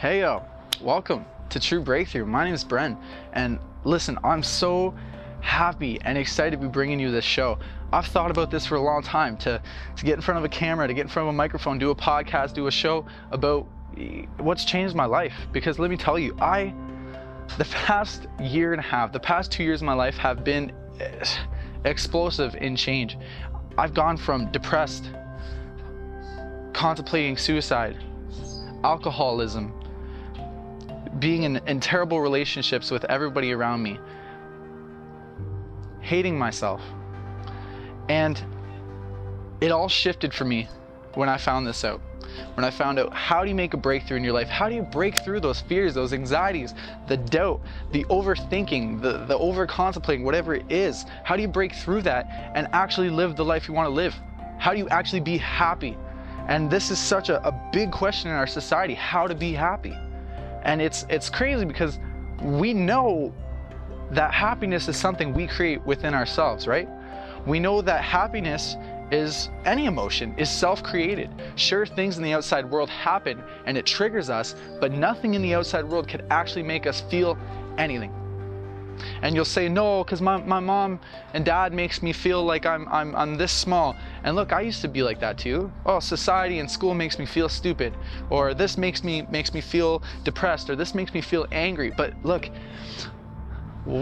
Hey welcome to True Breakthrough. My name is Bren, and listen, I'm so happy and excited to be bringing you this show. I've thought about this for a long time, to get in front of a camera, to get in front of a microphone, do a podcast, do a show about what's changed my life. Because let me tell you, the past year and a half, the past 2 years of my life have been explosive in change. I've gone from depressed, contemplating suicide, alcoholism, being in terrible relationships with everybody around me, hating myself. And it all shifted for me when I found this out. When I found out, how do you make a breakthrough in your life? How do you break through those fears, those anxieties, the doubt, the overthinking, the over contemplating, whatever it is? How do you break through that and actually live the life you want to live? How do you actually be happy? And this is such a big question in our society, how to be happy. And it's crazy because we know that happiness is something we create within ourselves, right? We know that happiness is any emotion, is self-created. Sure, things in the outside world happen and it triggers us, but nothing in the outside world could actually make us feel anything. And you'll say, no, because my mom and dad makes me feel like I'm this small. And look, I used to be like that too. Oh, society and school makes me feel stupid, or this makes me feel depressed, or this makes me feel angry. But look,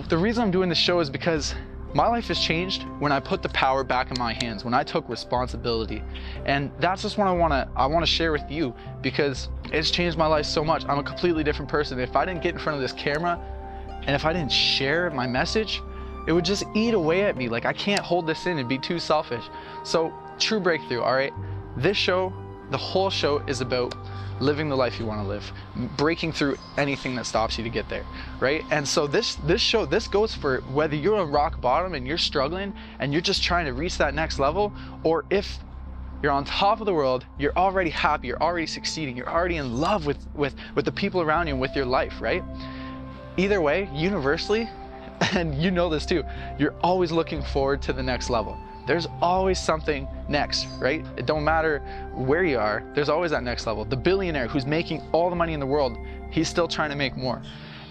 the reason I'm doing this show is because my life has changed when I put the power back in my hands, when I took responsibility. And that's just what I want to share with you, because it's changed my life so much. I'm a completely different person. If I didn't get in front of this camera, and if I didn't share my message, it would just eat away at me. Like, I can't hold this in and be too selfish. So, True Breakthrough, all right? This show, the whole show is about living the life you want to live, breaking through anything that stops you to get there, right? And so this show, this goes for whether you're on rock bottom and you're struggling and you're just trying to reach that next level, or if you're on top of the world, you're already happy, you're already succeeding, you're already in love with the people around you and with your life, right? Either way, universally, and you know this too, you're always looking forward to the next level. There's always something next, right? It don't matter where you are, there's always that next level. The billionaire who's making all the money in the world, he's still trying to make more.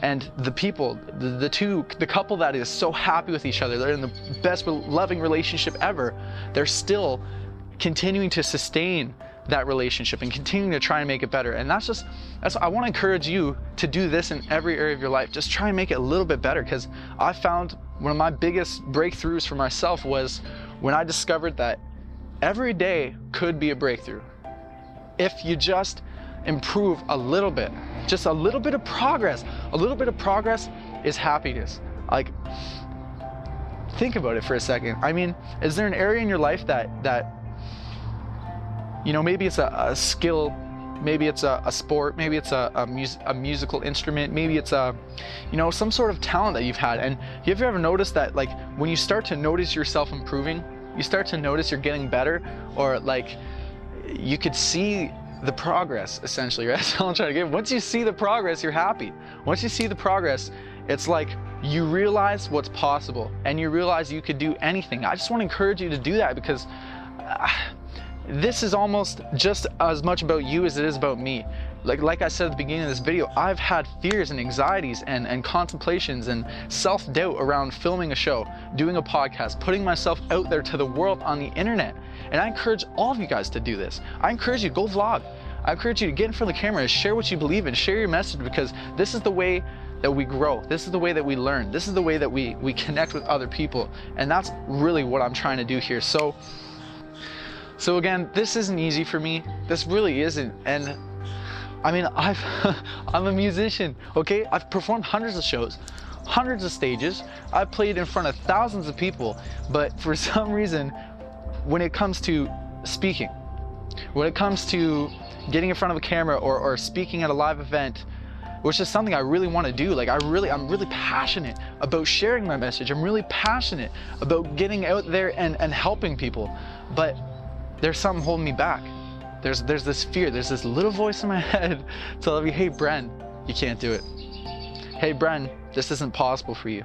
And the people, the couple that is so happy with each other, they're in the best loving relationship ever, they're still continuing to sustain that relationship and continuing to try and make it better. And that's I want to encourage you to do this in every area of your life. Just try and make it a little bit better, because I found one of my biggest breakthroughs for myself was when I discovered that every day could be a breakthrough. If you just improve a little bit, just a little bit of progress. A little bit of progress is happiness. Like, think about it for a second. I mean, is there an area in your life that you know, maybe it's a skill, maybe it's a sport, maybe it's a musical instrument, maybe it's some sort of talent that you've had. And have you ever noticed that, like, when you start to notice yourself improving, you start to notice you're getting better, or like you could see the progress, essentially, right? That's all I'm trying to get. Once you see the progress, you're happy. Once you see the progress, it's like you realize what's possible and you realize you could do anything. I just want to encourage you to do that, because this is almost just as much about you as it is about me. Like I said at the beginning of this video, I've had fears and anxieties and contemplations and self-doubt around filming a show, doing a podcast, putting myself out there to the world on the internet. And I encourage all of you guys to do this. I encourage you, go vlog. I encourage you to get in front of the camera and share what you believe in, share your message, because this is the way that we grow. This is the way that we learn. This is the way that we connect with other people. And that's really what I'm trying to do here. So again, this isn't easy for me. This really isn't. And I mean, I'm a musician, okay? I've performed hundreds of shows, hundreds of stages. I've played in front of thousands of people, but for some reason, when it comes to speaking, when it comes to getting in front of a camera or speaking at a live event, which is something I really want to do. Like, I'm really passionate about sharing my message. I'm really passionate about getting out there and helping people, but there's something holding me back. There's this fear, there's this little voice in my head telling me, hey Bren, you can't do it. Hey Bren, this isn't possible for you.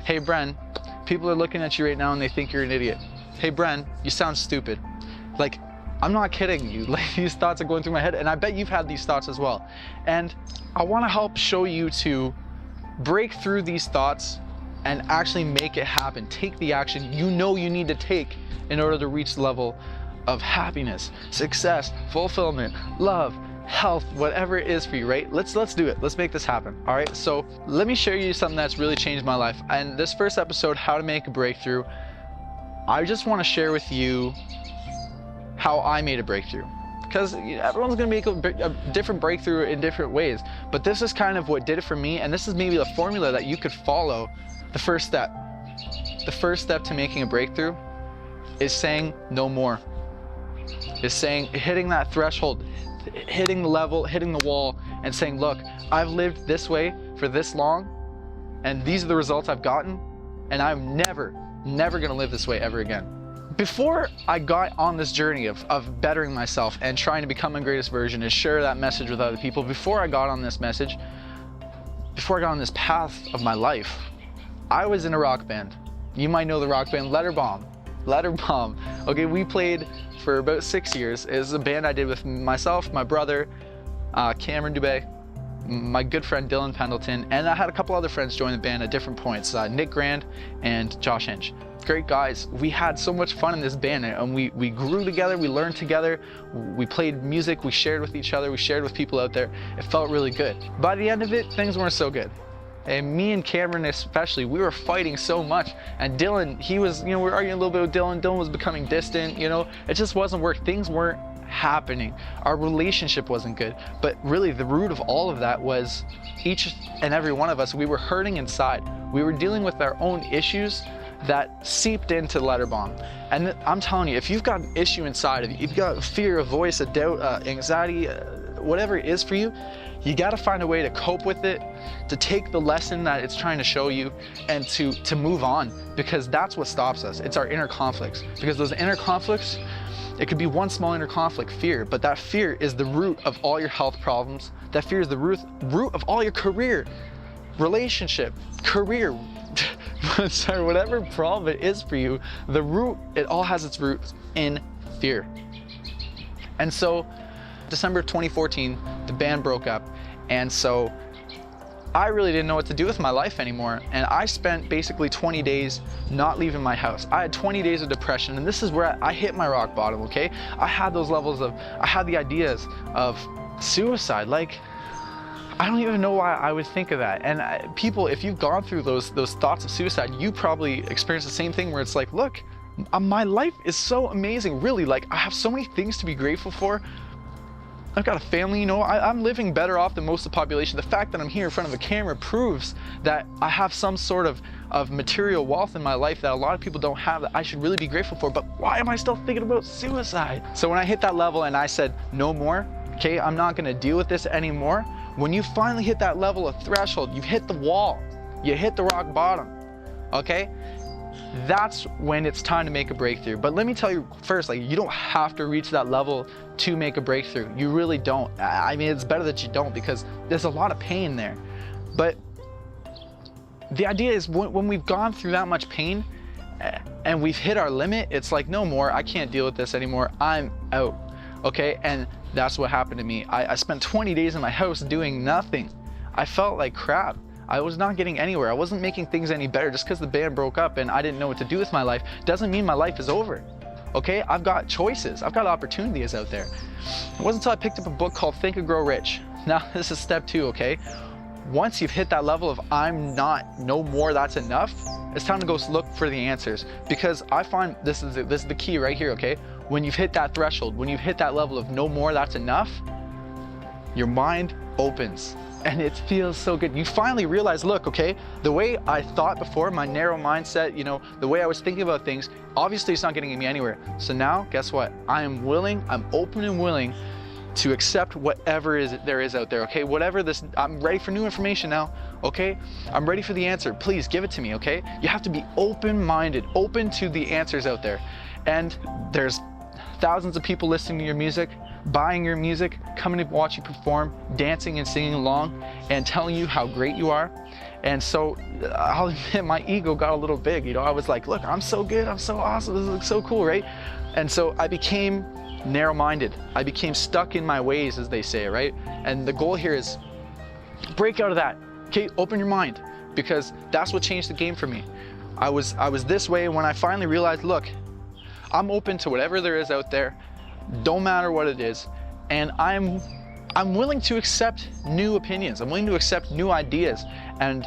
Hey Bren, people are looking at you right now and they think you're an idiot. Hey Bren, you sound stupid. Like, I'm not kidding you. Like, these thoughts are going through my head, and I bet you've had these thoughts as well. And I want to help show you to break through these thoughts and actually make it happen. Take the action you know you need to take in order to reach the level of happiness, success, fulfillment, love, health, whatever it is for you, right? Let's do it. Let's make this happen. All right. So let me share you something that's really changed my life. And this first episode, how to make a breakthrough, I just want to share with you how I made a breakthrough, because everyone's going to make a different breakthrough in different ways. But this is kind of what did it for me. And this is maybe the formula that you could follow. The first step to making a breakthrough is saying no more. Is saying, hitting that threshold, hitting the level, hitting the wall, and saying, look, I've lived this way for this long, and these are the results I've gotten, and I'm never gonna live this way ever again. Before I got on this journey of bettering myself and trying to become my greatest version and share that message with other people, before I got on this path of my life, I was in a rock band. You might know the rock band Letterbomb. Okay, we played for about 6 years. It was a band I did with myself, my brother, Cameron Dubé, my good friend Dylan Pendleton, and I had a couple other friends join the band at different points, Nick Grand and Josh Hinch. Great guys. We had so much fun in this band, and we grew together, we learned together, we played music, we shared with each other, we shared with people out there. It felt really good. By the end of it, things weren't so good. And me and Cameron especially, we were fighting so much. And Dylan, he was, we were arguing a little bit with Dylan. Dylan was becoming distant, it just wasn't working. Things weren't happening. Our relationship wasn't good. But really the root of all of that was each and every one of us, we were hurting inside. We were dealing with our own issues that seeped into Letterbomb. And I'm telling you, if you've got an issue inside of you, you've got fear, a voice, a doubt, anxiety, whatever it is for you, you got to find a way to cope with it, to take the lesson that it's trying to show you, and to move on, because that's what stops us. It's our inner conflicts. Because those inner conflicts, it could be one small inner conflict, fear, but that fear is the root of all your health problems. That fear is the root of all your career, relationship, career, sorry, whatever problem it is for you, the root, it all has its roots in fear. And so December 2014, the band broke up, and so I really didn't know what to do with my life anymore, and I spent basically 20 days not leaving my house. I had 20 days of depression, and this is where I hit my rock bottom, okay? I had those levels I had the ideas of suicide. Like, I don't even know why I would think of that. And people, if you've gone through those thoughts of suicide, you probably experience the same thing, where it's like, look, my life is so amazing, really. Like, I have so many things to be grateful for. I've got a family, I'm living better off than most of the population. The fact that I'm here in front of a camera proves that I have some sort of material wealth in my life that a lot of people don't have, that I should really be grateful for. But why am I still thinking about suicide? So when I hit that level and I said, no more, okay, I'm not gonna deal with this anymore. When you finally hit that level of threshold, you've hit the wall, you hit the rock bottom, okay? That's when it's time to make a breakthrough. But let me tell you first, like, you don't have to reach that level to make a breakthrough. You really don't. I mean, it's better that you don't, because there's a lot of pain there. But the idea is, when we've gone through that much pain and we've hit our limit, it's like, no more, I can't deal with this anymore, I'm out, okay? And that's what happened to me. I spent 20 days in my house doing nothing. I felt like crap. I was not getting anywhere. I wasn't making things any better. Just because the band broke up and I didn't know what to do with my life doesn't mean my life is over. Okay, I've got choices. I've got opportunities out there. It wasn't until I picked up a book called Think and Grow Rich. Now, this is step 2, okay? Once you've hit that level of no more, that's enough, it's time to go look for the answers. Because I find this is the key right here, okay? When you've hit that threshold, when you've hit that level of no more, that's enough, your mind opens. And it feels so good. You finally realize, look, okay, the way I thought before, my narrow mindset, the way I was thinking about things, obviously it's not getting me anywhere. So now, guess what? I'm open and willing to accept whatever there is out there, okay? I'm ready for new information now, okay? I'm ready for the answer. Please give it to me, okay? You have to be open-minded, open to the answers out there. And there's thousands of people listening to your music, buying your music, coming to watch you perform, dancing and singing along, and telling you how great you are. And so I'll admit, my ego got a little big. I was like, look, I'm so good, I'm so awesome, this looks so cool, right? And so I became narrow-minded. I became stuck in my ways, as they say, right? And the goal here is break out of that. Okay, open your mind, because that's what changed the game for me. I was this way when I finally realized, look, I'm open to whatever there is out there, don't matter what it is, and I'm willing to accept new opinions. I'm willing to accept new ideas, and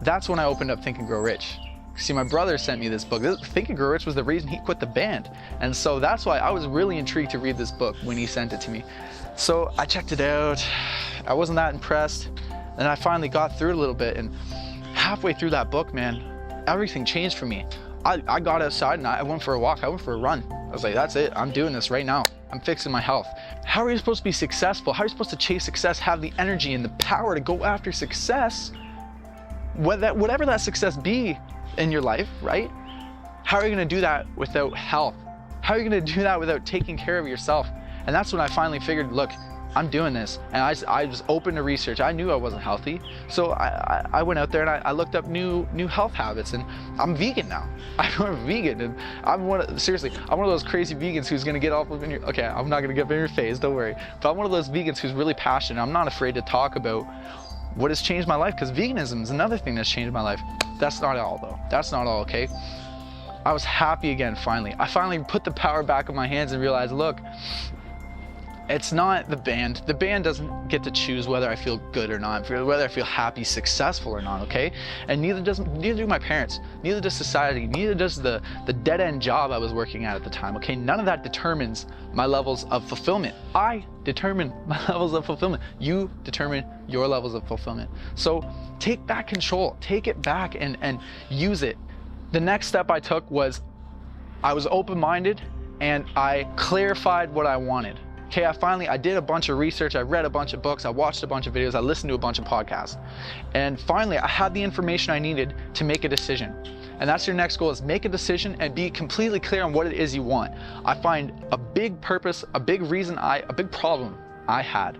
that's when I opened up Think and Grow Rich. See, my brother sent me this book. Think and Grow Rich was the reason he quit the band, and so that's why I was really intrigued to read this book when he sent it to me. So I checked it out. I wasn't that impressed, and I finally got through it a little bit, and halfway through that book, man, everything changed for me. I got outside and I went for a walk, I went for a run. I was like, that's it, I'm doing this right now. I'm fixing my health. How are you supposed to be successful? How are you supposed to chase success, have the energy and the power to go after success, whatever that success be in your life, right? How are you gonna do that without health? How are you gonna do that without taking care of yourself? And that's when I finally figured, look, I'm doing this, and I was open to research. I knew I wasn't healthy, so I went out there and I looked up new health habits, and I'm vegan now. I'm vegan, and I'm one of those crazy vegans who's gonna get all up in your, okay, I'm not gonna get up in your face, don't worry, but I'm one of those vegans who's really passionate. I'm not afraid to talk about what has changed my life, because veganism is another thing that's changed my life. That's not all though, that's not all, okay? I was happy again finally. I finally put the power back in my hands and realized, look, it's not the band. The band doesn't get to choose whether I feel good or not, whether I feel happy, successful or not, okay? And neither do my parents, neither does society, neither does the dead-end job I was working at the time, okay? None of that determines my levels of fulfillment. I determine my levels of fulfillment. You determine your levels of fulfillment. So take back control, take it back and use it. The next step I took was I was open-minded and I clarified what I wanted. Okay, I did a bunch of research, I read a bunch of books, I watched a bunch of videos, I listened to a bunch of podcasts. And finally, I had the information I needed to make a decision. And that's your next goal, is make a decision and be completely clear on what it is you want. I find a big purpose, a big problem I had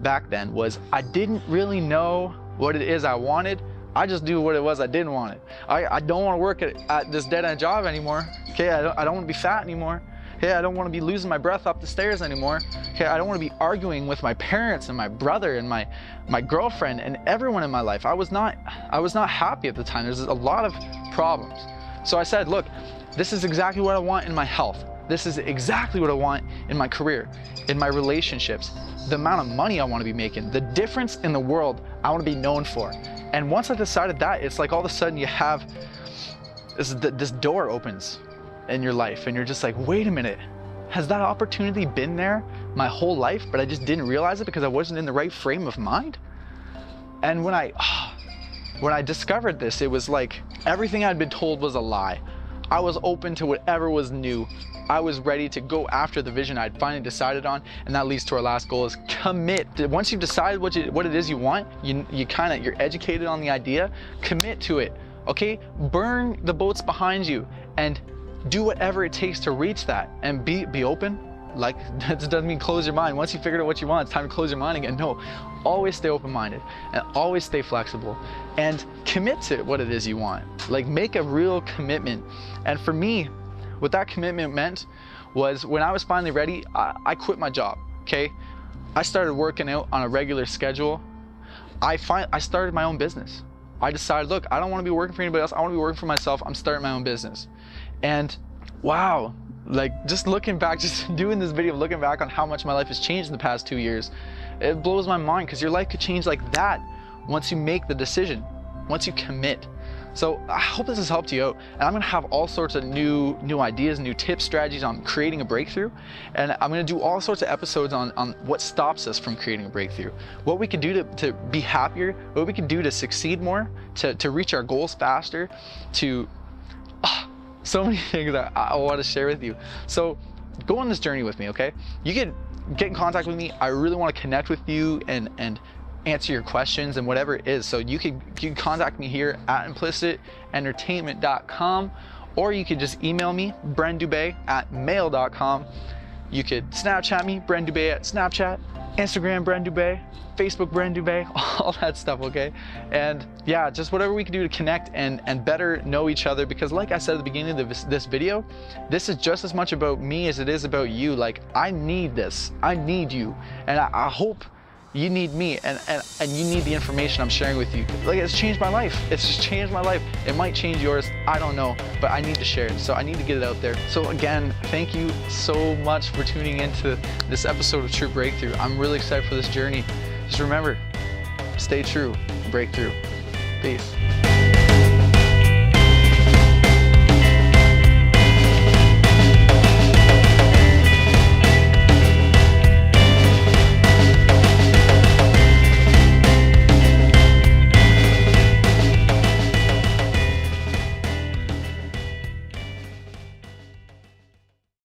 back then was I didn't really know what it is I wanted. I just knew what it was I didn't want it. I don't want to work at this dead-end job anymore. Okay, I don't want to be fat anymore. Hey, I don't want to be losing my breath up the stairs anymore. Okay, I don't want to be arguing with my parents and my brother and my girlfriend and everyone in my life. I was not happy at the time. There's a lot of problems. So I said, look, this is exactly what I want in my health. This is exactly what I want in my career, in my relationships, the amount of money I want to be making, the difference in the world I want to be known for. And once I decided that, it's like all of a sudden you have this door opens in your life and you're just like, wait a minute, has that opportunity been there my whole life, but I just didn't realize it because I wasn't in the right frame of mind? And when I discovered this, it was like everything I'd been told was a lie. I was open to whatever was new. I was ready to go after the vision I'd finally decided on, and that leads to our last goal, is commit. Once you've decided what it is you want, you're educated on the idea, commit to it, okay? Burn the boats behind you and do whatever it takes to reach that, and be open. Like, that doesn't mean close your mind. Once you figured out what you want, it's time to close your mind again. No, always stay open-minded and always stay flexible and commit to what it is you want. Like, make a real commitment. And for me, what that commitment meant was when I was finally ready, I quit my job, okay? I started working out on a regular schedule. I started my own business. I decided, look, I don't want to be working for anybody else. I want to be working for myself. I'm starting my own business. And wow, like, just looking back, just doing this video, looking back on how much my life has changed in the past 2 years, it blows my mind, because your life could change like that once you make the decision, once you commit. So I hope this has helped you out, and I'm gonna have all sorts of new ideas, new tips, strategies on creating a breakthrough, and I'm gonna do all sorts of episodes on what stops us from creating a breakthrough, what we can do to be happier, what we can do to succeed more, to reach our goals faster, so many things that I want to share with you. So go on this journey with me, okay? You can get in contact with me. I really want to connect with you and answer your questions and whatever it is. So you can contact me here at implicitentertainment.com, or you could just email me, brendubay@mail.com. You could Snapchat me, brendubay@Snapchat. Instagram Bren Dubé, Facebook Bren Dubé, all that stuff, okay? And yeah, just whatever we can do to connect and better know each other, because like I said at the beginning of this video, this is just as much about me as it is about you. Like, I need this, I need you, and I hope you need me, and you need the information I'm sharing with you. Like, it's changed my life. It's just changed my life. It might change yours, I don't know, but I need to share it, so I need to get it out there. So again, thank you so much for tuning into this episode of True Breakthrough. I'm really excited for this journey. Just remember, stay true, break through. Peace.